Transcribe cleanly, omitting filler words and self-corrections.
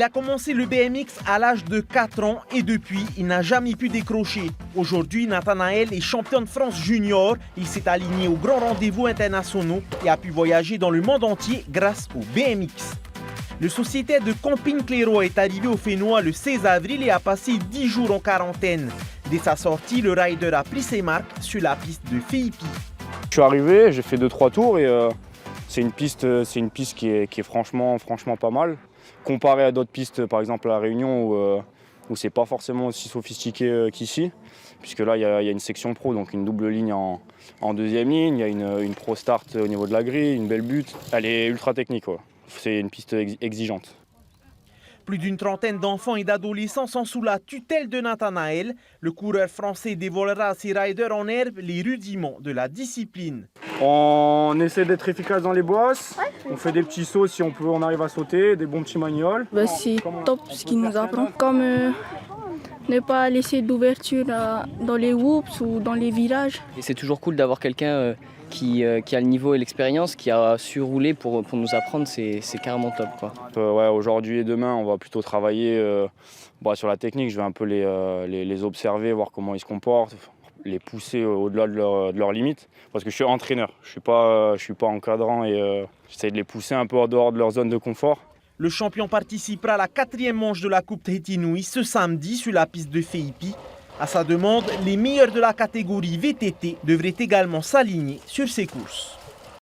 Il a commencé le BMX à l'âge de 4 ans et depuis, il n'a jamais pu décrocher. Aujourd'hui, Nathanaël est champion de France junior. Il s'est aligné aux grands rendez-vous internationaux et a pu voyager dans le monde entier grâce au BMX. Le sociétaire de Camping-Claireaux est arrivé au Fénois le 16 avril et a passé 10 jours en quarantaine. Dès sa sortie, le rider a pris ses marques sur la piste de Féipi. Je suis arrivé, j'ai fait 2-3 tours et c'est une piste qui est franchement pas mal. Comparé à d'autres pistes, par exemple à La Réunion, où c'est pas forcément aussi sophistiqué qu'ici, puisque là il y a une section pro, donc une double ligne en deuxième ligne, il y a une pro start au niveau de la grille, une belle butte. Elle est ultra technique, ouais. C'est une piste exigeante. Plus d'une trentaine d'enfants et d'adolescents sont sous la tutelle de Nathanaël. Le coureur français dévoilera à ses riders en herbe les rudiments de la discipline. On essaie d'être efficace dans les bosses, on fait des petits sauts si on arrive à sauter, des bons petits magnoles. C'est top ce qu'il nous apprend, comme ne pas laisser d'ouverture dans les whoops ou dans les virages. Et c'est toujours cool d'avoir quelqu'un qui a le niveau et l'expérience, qui a su rouler pour nous apprendre, c'est carrément top, quoi. Ouais, aujourd'hui et demain, on va plutôt travailler sur la technique. Je vais un peu les observer, voir comment ils se comportent, les pousser au-delà de leurs limites. Parce que je suis entraîneur, je suis pas encadrant et j'essaie de les pousser un peu en dehors de leur zone de confort. Le champion participera à la 4e manche de la Coupe Tahiti ce samedi sur la piste de Féipi. À sa demande, les meilleurs de la catégorie VTT devraient également s'aligner sur ces courses.